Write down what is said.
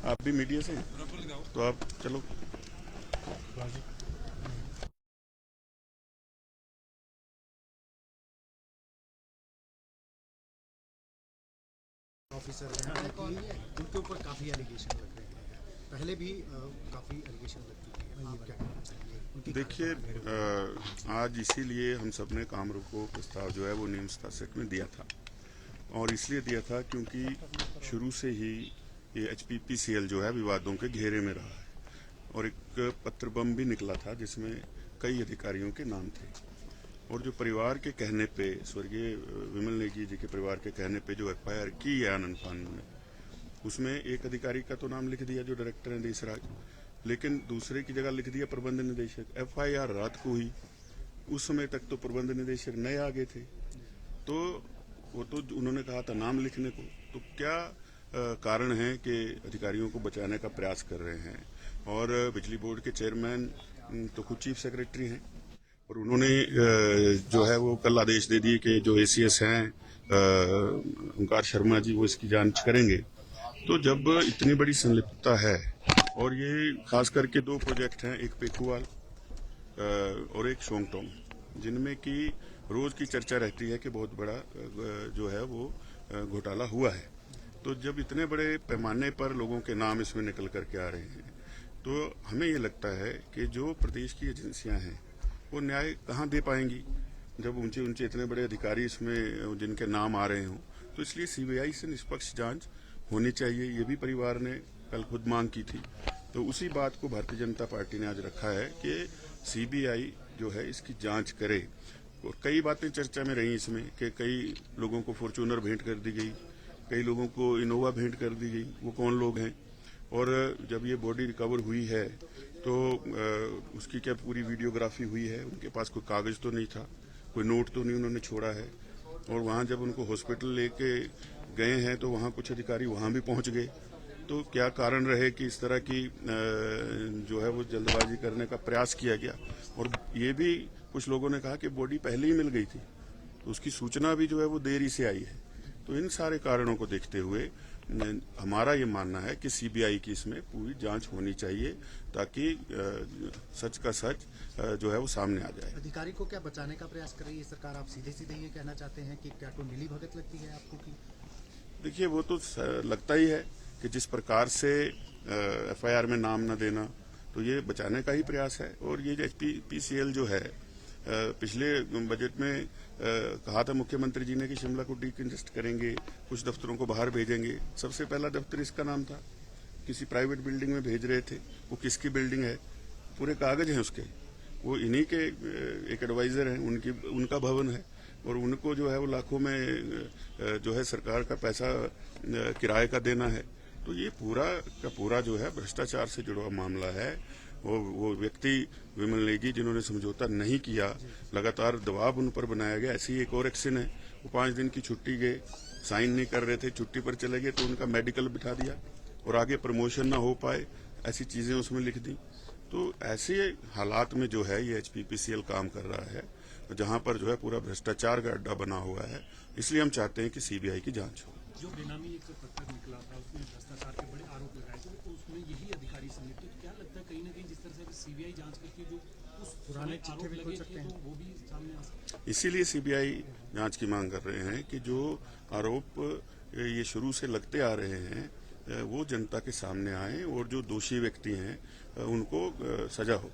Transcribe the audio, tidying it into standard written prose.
आप भी मीडिया से हैं तो आप चलो। ऑफिसर हैं उनके ऊपर काफ़ी एलिगेशन लग रहे हैं। पहले भी काफ़ी एलिगेशन लग चुकी है। आप क्या कहना चाहिए उनकी? देखिए, आज इसीलिए हम सब ने काम रोको प्रस्ताव जो है वो नियम शासक में दिया था, और इसलिए दिया था क्योंकि शुरू से ही ये HPPCL जो है विवादों के घेरे में रहा है, और एक पत्र बम भी निकला था जिसमें कई अधिकारियों के नाम थे। और जो परिवार के कहने पे, स्वर्गीय विमल नेगी जी के परिवार के कहने पे जो FIR की है आनंद फानन ने, उसमें एक अधिकारी का तो नाम लिख दिया जो डायरेक्टर हैं देशराज, लेकिन दूसरे की जगह लिख दिया प्रबंध निदेशक। FIR रात को हुई, उस समय तक तो प्रबंध निदेशक नए आ गए थे, तो वो तो उन्होंने कहा था नाम लिखने को। तो क्या कारण है कि अधिकारियों को बचाने का प्रयास कर रहे हैं। और बिजली बोर्ड के चेयरमैन तो खुद चीफ सेक्रेटरी हैं, और उन्होंने जो है वो कल आदेश दे दिए कि जो ACS हैं ओंकार शर्मा जी, वो इसकी जांच करेंगे। तो जब इतनी बड़ी संलिप्तता है, और ये खास करके 2 प्रोजेक्ट हैं, एक पेकुवाल और एक शोंगटोंग, जिनमें कि रोज की चर्चा रहती है कि बहुत बड़ा जो है वो घोटाला हुआ है। तो जब इतने बड़े पैमाने पर लोगों के नाम इसमें निकल करके आ रहे हैं, तो हमें ये लगता है कि जो प्रदेश की एजेंसियां हैं वो न्याय कहाँ दे पाएंगी जब ऊंचे ऊंचे इतने बड़े अधिकारी इसमें जिनके नाम आ रहे हों। तो इसलिए CBI से निष्पक्ष जांच होनी चाहिए, ये भी परिवार ने कल खुद मांग की थी। तो उसी बात को भारतीय जनता पार्टी ने आज रखा है कि CBI जो है इसकी जांच करे। और कई बातें चर्चा में रही इसमें कि कई लोगों को फॉर्च्यूनर भेंट कर दी गई, कई लोगों को इनोवा भेंट कर दी गई। वो कौन लोग हैं, और जब ये बॉडी रिकवर हुई है तो उसकी क्या पूरी वीडियोग्राफी हुई है, उनके पास कोई कागज तो नहीं था, कोई नोट तो नहीं उन्होंने छोड़ा है। और वहाँ जब उनको हॉस्पिटल लेके गए हैं तो वहाँ कुछ अधिकारी वहाँ भी पहुँच गए। तो क्या कारण रहे कि इस तरह की जो है वो जल्दबाजी करने का प्रयास किया गया। और ये भी कुछ लोगों ने कहा कि बॉडी पहले ही मिल गई थी, तो उसकी सूचना भी जो है वो देरी से आई है। तो इन सारे कारणों को देखते हुए हमारा ये मानना है कि CBI की इसमें पूरी जांच होनी चाहिए, ताकि सच का सच जो है वो सामने आ जाए। अधिकारी को क्या बचाने का प्रयास कर रही है सरकार? आप सीधे सीधे ये कहना चाहते हैं कि क्या कोई मिली भगत लगती है आपको कि? देखिए, वो तो लगता ही है कि जिस प्रकार से FIR में नाम न देना, तो ये बचाने का ही प्रयास है। और ये HPPCL जो है, पिछले बजट में कहा था मुख्यमंत्री जी ने कि शिमला को डीकंजेस्ट करेंगे, कुछ दफ्तरों को बाहर भेजेंगे। सबसे पहला दफ्तर इसका नाम था, किसी प्राइवेट बिल्डिंग में भेज रहे थे। वो किसकी बिल्डिंग है, पूरे कागज हैं उसके, वो इन्हीं के एक एडवाइजर हैं, उनका भवन है, और उनको जो है वो लाखों में जो है सरकार का पैसा किराए का देना है। तो ये पूरा का पूरा जो है भ्रष्टाचार से जुड़ा हुआ मामला है। वो व्यक्ति विमल नेगी जिन्होंने समझौता नहीं किया, लगातार दबाव उन पर बनाया गया। ऐसी एक और एक्शन है, वो 5 दिन की छुट्टी गए, साइन नहीं कर रहे थे, छुट्टी पर चले गए, तो उनका मेडिकल बिठा दिया, और आगे प्रमोशन ना हो पाए ऐसी चीजें उसमें लिख दी। तो ऐसे हालात में जो है ये HPPCL काम कर रहा है, जहां पर जो है पूरा भ्रष्टाचार का अड्डा बना हुआ है। इसलिए हम चाहते हैं कि CBI की जांच हो। जो बेनामी एक पत्र निकला था उसमें भ्रष्टाचार के बड़े आरोप लगाए थे, तो उसमें यही अधिकारी संलिप्त। तो क्या लगता है कहीं ना कहीं जिस तरह से CBI जांच करके जो उस पुराने चिट्ठे भी खुल सकते हैं, तो वो भी सामने आ सकते हैं। इसीलिए CBI जांच की मांग कर रहे हैं कि जो आरोप ये शुरू से लगते आ रहे हैं वो जनता के सामने आए, और जो दोषी व्यक्ति हैं उनको सजा हो।